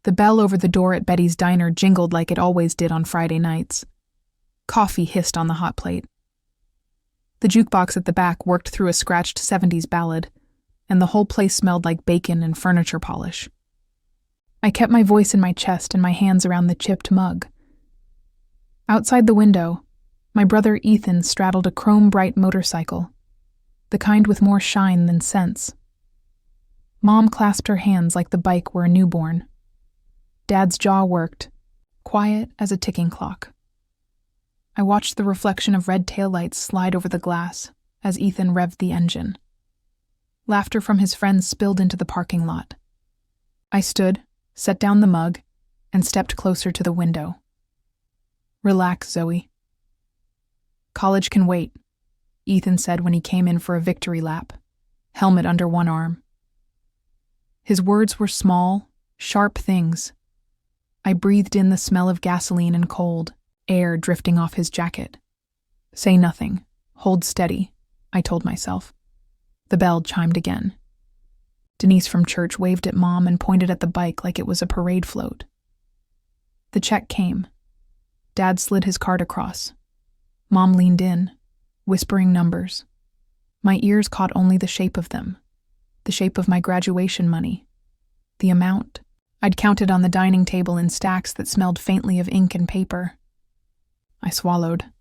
The bell over the door at Betty's diner jingled like it always did on Friday nights. Coffee hissed on the hot plate. The jukebox at the back worked through a scratched 70s ballad, and the whole place smelled like bacon and furniture polish. I kept my voice in my chest and my hands around the chipped mug. Outside the window, my brother Ethan straddled a chrome-bright motorcycle, the kind with more shine than sense. Mom clasped her hands like the bike were a newborn. Dad's jaw worked, quiet as a ticking clock. I watched the reflection of red taillights slide over the glass as Ethan revved the engine. Laughter from his friends spilled into the parking lot. I stood, set down the mug, and stepped closer to the window. "Relax, Zoe." "College can wait," Ethan said when he came in for a victory lap, helmet under one arm. His words were small, sharp things. I breathed in the smell of gasoline and cold, air drifting off his jacket. "Say nothing. Hold steady," I told myself. The bell chimed again. Denise from church waved at Mom and pointed at the bike like it was a parade float. The check came. Dad slid his card across. Mom leaned in, whispering numbers. My ears caught only the shape of them, the shape of my graduation money, the amount. I'd counted on the dining table in stacks that smelled faintly of ink and paper. I swallowed.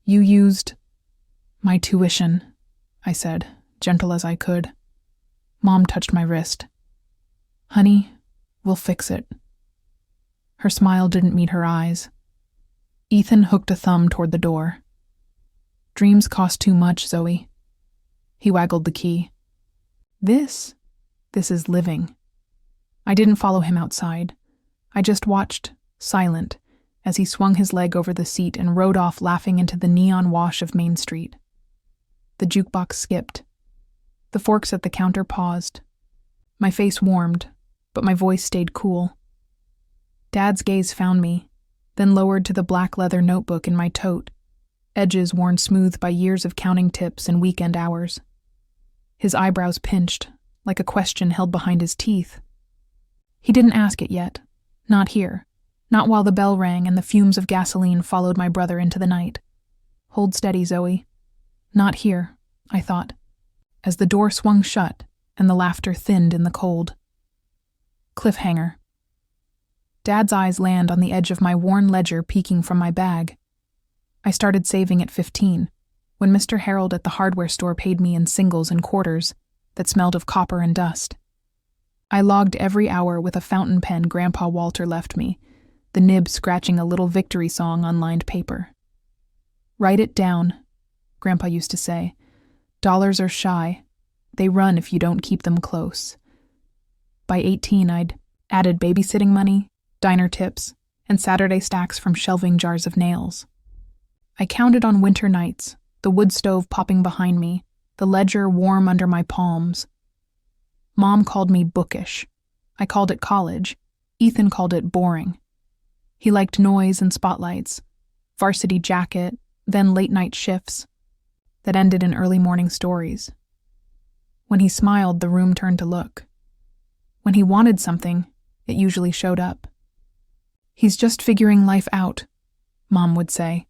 "You used my tuition," I said, gentle as I could. Mom touched my wrist. "Honey, we'll fix it." Her smile didn't meet her eyes. Ethan hooked a thumb toward the door. "Dreams cost too much, Zoe." He waggled the key. This is living." I didn't follow him outside. I just watched, silent, as he swung his leg over the seat and rode off laughing into the neon wash of Main Street. The jukebox skipped. The forks at the counter paused. My face warmed, but my voice stayed cool. Dad's gaze found me, then lowered to the black leather notebook in my tote, edges worn smooth by years of counting tips and weekend hours. His eyebrows pinched, like a question held behind his teeth. He didn't ask it yet. Not here. Not while the bell rang and the fumes of gasoline followed my brother into the night. "Hold steady, Zoe." Not here, I thought, as the door swung shut and the laughter thinned in the cold. Cliffhanger. Dad's eyes land on the edge of my worn ledger peeking from my bag. I started saving at 15, when Mr. Harold at the hardware store paid me in singles and quarters that smelled of copper and dust. I logged every hour with a fountain pen Grandpa Walter left me, the nib scratching a little victory song on lined paper. "Write it down," Grandpa used to say. "Dollars are shy. They run if you don't keep them close." By 18, I'd added babysitting money, diner tips, and Saturday stacks from shelving jars of nails. I counted on winter nights, the wood stove popping behind me, the ledger warm under my palms. Mom called me bookish. I called it college. Ethan called it boring. He liked noise and spotlights, varsity jacket, then late-night shifts that ended in early morning stories. When he smiled, the room turned to look. When he wanted something, it usually showed up. "He's just figuring life out," Mom would say.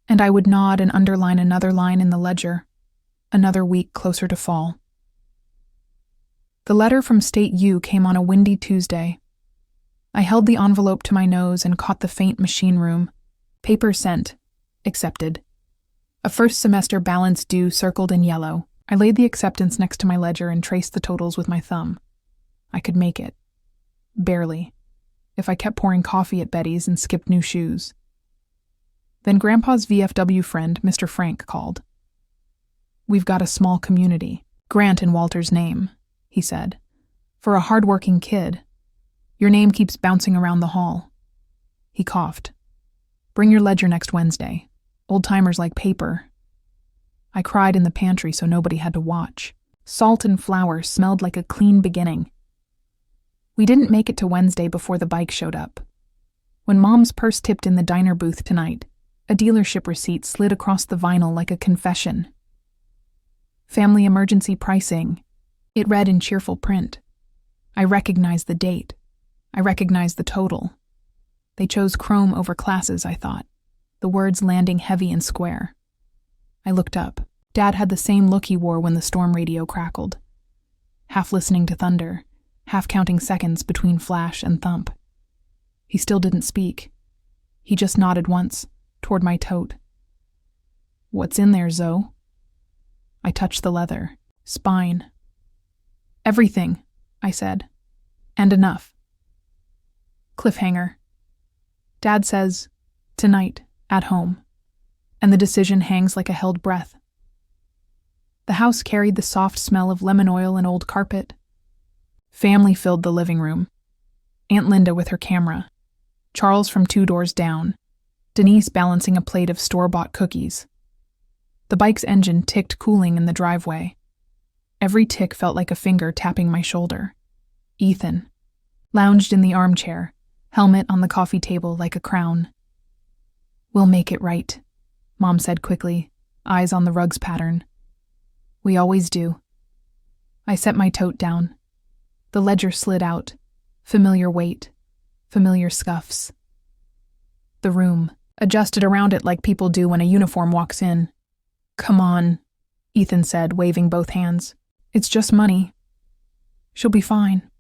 And I would nod and underline another line in the ledger, another week closer to fall. The letter from State U came on a windy Tuesday. I held the envelope to my nose and caught the faint machine room. Paper sent. Accepted. A first semester balance due circled in yellow. I laid the acceptance next to my ledger and traced the totals with my thumb. I could make it. Barely. If I kept pouring coffee at Betty's and skipped new shoes. Then Grandpa's VFW friend, Mr. Frank, called. "We've got a small community. Grant in Walter's name," he said. "For a hard-working kid. Your name keeps bouncing around the hall." He coughed. "Bring your ledger next Wednesday. Old-timers like paper." I cried in the pantry so nobody had to watch. Salt and flour smelled like a clean beginning. We didn't make it to Wednesday before the bike showed up. When Mom's purse tipped in the diner booth tonight, a dealership receipt slid across the vinyl like a confession. "Family emergency pricing," it read in cheerful print. I recognized the date. I recognized the total. They chose chrome over classes, I thought, the words landing heavy and square. I looked up. Dad had the same look he wore when the storm radio crackled. Half listening to thunder, half counting seconds between flash and thump. He still didn't speak. He just nodded once, toward my tote. "What's in there, Zoe?" I touched the leather. "Spine." "Everything," I said. "And enough." Cliffhanger. Dad says, "Tonight, at home," and the decision hangs like a held breath. The house carried the soft smell of lemon oil and old carpet. Family filled the living room. Aunt Linda with her camera, Charles from 2 doors down, Denise balancing a plate of store-bought cookies. The bike's engine ticked cooling in the driveway. Every tick felt like a finger tapping my shoulder. Ethan lounged in the armchair, helmet on the coffee table like a crown. "We'll make it right," Mom said quickly, eyes on the rug's pattern. "We always do." I set my tote down. The ledger slid out, familiar weight, familiar scuffs. The room, adjusted around it like people do when a uniform walks in. "Come on," Ethan said, waving both hands. "It's just money. She'll be fine."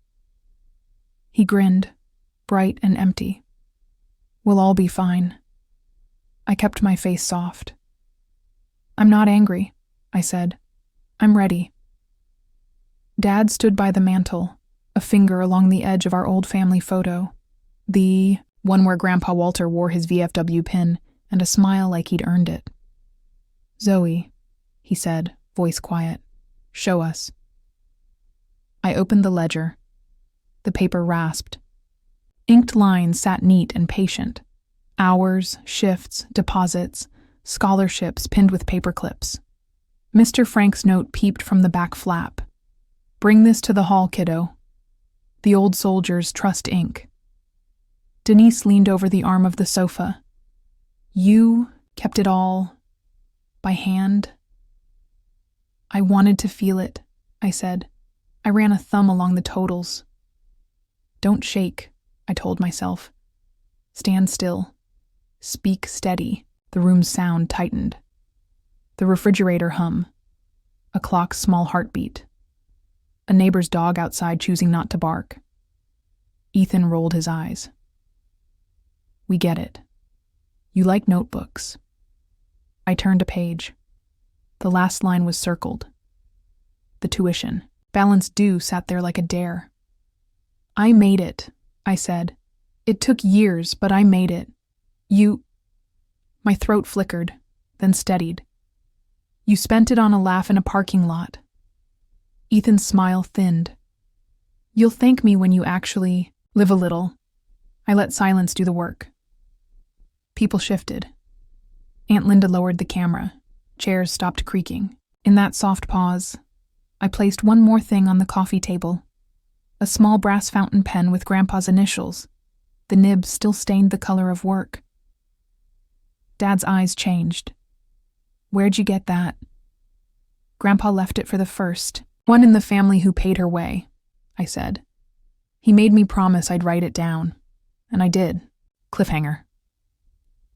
He grinned, bright and empty. "We'll all be fine." I kept my face soft. "I'm not angry," I said. "I'm ready." Dad stood by the mantel, a finger along the edge of our old family photo. The one where Grandpa Walter wore his VFW pin and a smile like he'd earned it. "Zoe," he said, voice quiet, "show us." I opened the ledger. The paper rasped. Inked lines sat neat and patient. Hours, shifts, deposits, scholarships pinned with paper clips. Mr. Frank's note peeped from the back flap. "Bring this to the hall, kiddo. The old soldiers trust ink." Denise leaned over the arm of the sofa. "You kept it all by hand?" "I wanted to feel it," I said. I ran a thumb along the totals. "Don't shake," I told myself. "Stand still. Speak steady." The room's sound tightened. The refrigerator hum. A clock's small heartbeat. A neighbor's dog outside choosing not to bark. Ethan rolled his eyes. "We get it. You like notebooks." I turned a page. The last line was circled. The tuition. Balance due sat there like a dare. "I made it," I said. "It took years, but I made it. You—" My throat flickered, then steadied. "You spent it on a laugh in a parking lot." Ethan's smile thinned. "You'll thank me when you actually live a little." I let silence do the work. People shifted. Aunt Linda lowered the camera. Chairs stopped creaking. In that soft pause, I placed one more thing on the coffee table. A small brass fountain pen with Grandpa's initials. The nib still stained the color of work. Dad's eyes changed. "Where'd you get that?" "Grandpa left it for the first one in the family who paid her way," I said. "He made me promise I'd write it down. And I did." Cliffhanger.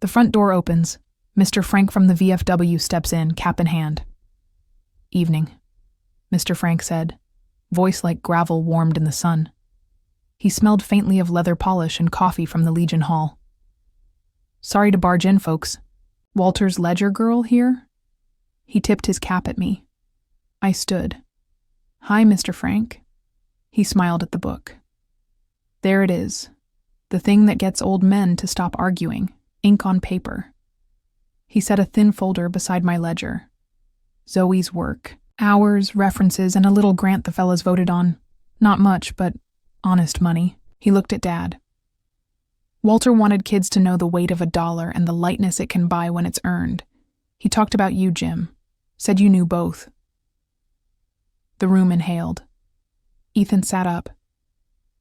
The front door opens. Mr. Frank from the VFW steps in, cap in hand. "Evening," Mr. Frank said, voice like gravel warmed in the sun. He smelled faintly of leather polish and coffee from the Legion Hall. "Sorry to barge in, folks. Walter's ledger girl here?" He tipped his cap at me. I stood. "Hi, Mr. Frank." He smiled at the book. "There it is. The thing that gets old men to stop arguing. Ink on paper." He set a thin folder beside my ledger. Zoe's work. Hours, references, and a little grant the fellas voted on. Not much, but honest money. He looked at Dad. "Walter wanted kids to know the weight of $1 and the lightness it can buy when it's earned. He talked about you, Jim. Said you knew both." The room inhaled. Ethan sat up.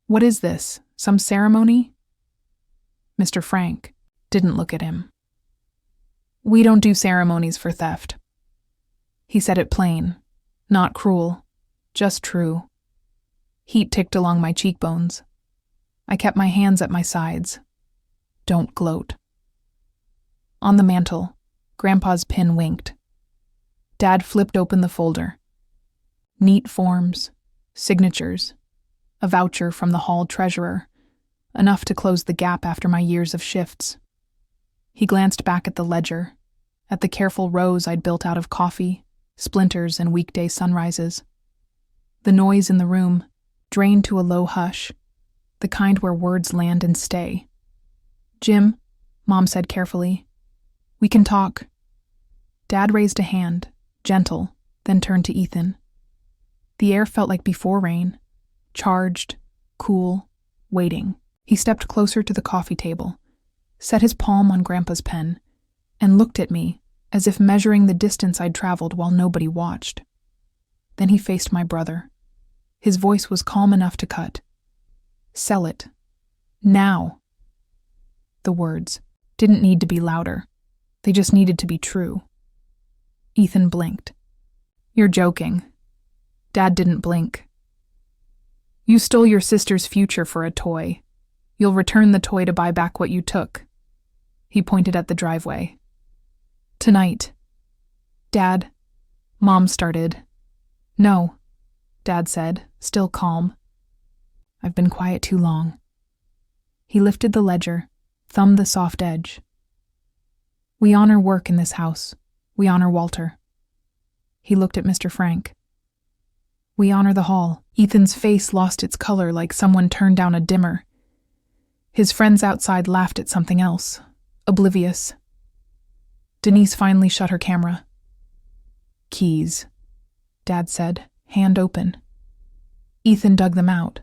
"What is this? Some ceremony?" Mr. Frank didn't look at him. "We don't do ceremonies for theft." He said it plain, not cruel, just true. Heat ticked along my cheekbones. I kept my hands at my sides. Don't gloat. On the mantel, Grandpa's pin winked. Dad flipped open the folder. Neat forms, signatures, a voucher from the hall treasurer, enough to close the gap after my years of shifts. He glanced back at the ledger, at the careful rows I'd built out of coffee, splinters, and weekday sunrises. The noise in the room drained to a low hush, the kind where words land and stay. "Jim," Mom said carefully, "we can talk." Dad raised a hand, gentle, then turned to Ethan. The air felt like before rain, charged, cool, waiting. He stepped closer to the coffee table, set his palm on Grandpa's pen, and looked at me as if measuring the distance I'd traveled while nobody watched. Then he faced my brother. His voice was calm enough to cut. "Sell it. Now." The words didn't need to be louder. They just needed to be true. Ethan blinked. "You're joking." Dad didn't blink. "You stole your sister's future for a toy. You'll return the toy to buy back what you took." He pointed at the driveway. "Tonight." "Dad," Mom started. "No," Dad said, still calm. "I've been quiet too long." He lifted the ledger, thumbed the soft edge. "We honor work in this house. We honor Walter." He looked at Mr. Frank. "We honor the hall." Ethan's face lost its color like someone turned down a dimmer. His friends outside laughed at something else, oblivious. Denise finally shut her camera. "Keys," Dad said, hand open. Ethan dug them out,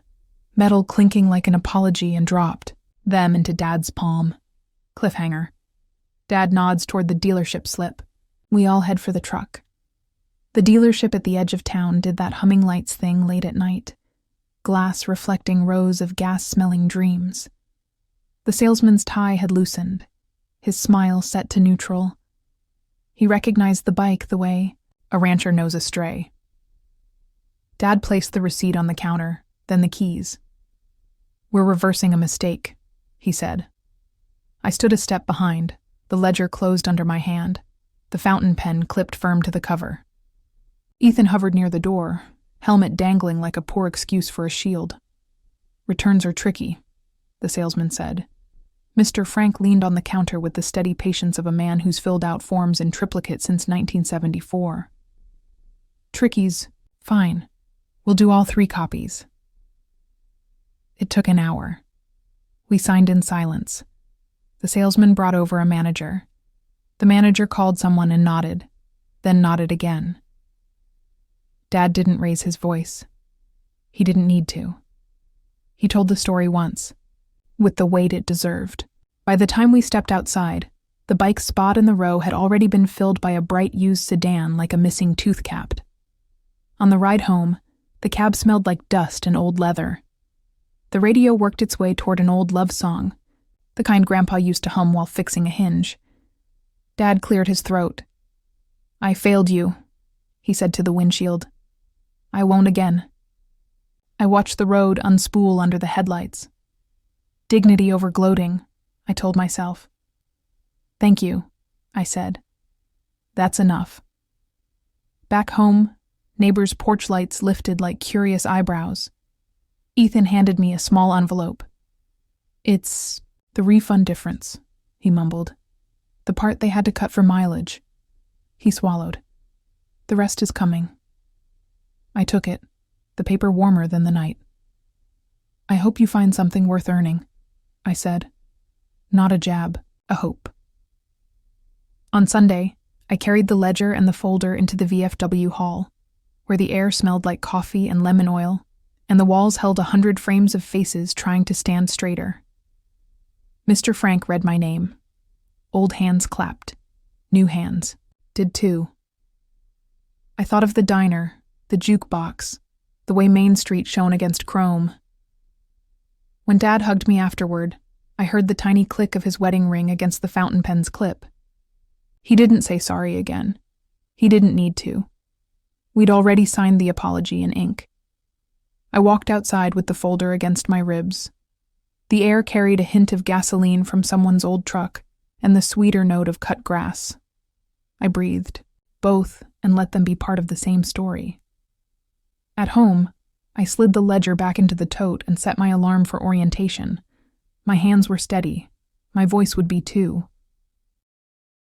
metal clinking like an apology, and dropped them into Dad's palm. Cliffhanger. Dad nods toward the dealership slip. We all head for the truck. The dealership at the edge of town did that humming lights thing late at night, glass reflecting rows of gas-smelling dreams. The salesman's tie had loosened, his smile set to neutral. He recognized the bike the way a rancher knows a stray. Dad placed the receipt on the counter, then the keys. "We're reversing a mistake," he said. I stood a step behind, the ledger closed under my hand, the fountain pen clipped firm to the cover. Ethan hovered near the door, helmet dangling like a poor excuse for a shield. "Returns are tricky," the salesman said. Mr. Frank leaned on the counter with the steady patience of a man who's filled out forms in triplicate since 1974. "Tricky's fine. We'll do all 3 copies." It took an hour. We signed in silence. The salesman brought over a manager. The manager called someone and nodded, then nodded again. Dad didn't raise his voice. He didn't need to. He told the story once, with the weight it deserved. By the time we stepped outside, the bike's spot in the row had already been filled by a bright used sedan like a missing tooth capped. On the ride home, the cab smelled like dust and old leather. The radio worked its way toward an old love song, the kind Grandpa used to hum while fixing a hinge. Dad cleared his throat. "I failed you," he said to the windshield. "I won't again." I watched the road unspool under the headlights. Dignity over gloating, I told myself. "Thank you," I said. "That's enough." Back home, neighbors' porch lights lifted like curious eyebrows. Ethan handed me a small envelope. "It's the refund difference," he mumbled. "The part they had to cut for mileage." He swallowed. "The rest is coming." I took it, the paper warmer than the night. "I hope you find something worth earning," I said. Not a jab, a hope. On Sunday, I carried the ledger and the folder into the VFW hall, where the air smelled like coffee and lemon oil, and the walls held 100 frames of faces trying to stand straighter. Mr. Frank read my name. Old hands clapped. New hands did too. I thought of the diner, the jukebox, the way Main Street shone against chrome. When Dad hugged me afterward, I heard the tiny click of his wedding ring against the fountain pen's clip. He didn't say sorry again. He didn't need to. We'd already signed the apology in ink. I walked outside with the folder against my ribs. The air carried a hint of gasoline from someone's old truck and the sweeter note of cut grass. I breathed, both, and let them be part of the same story. At home, I slid the ledger back into the tote and set my alarm for orientation. My hands were steady. My voice would be too.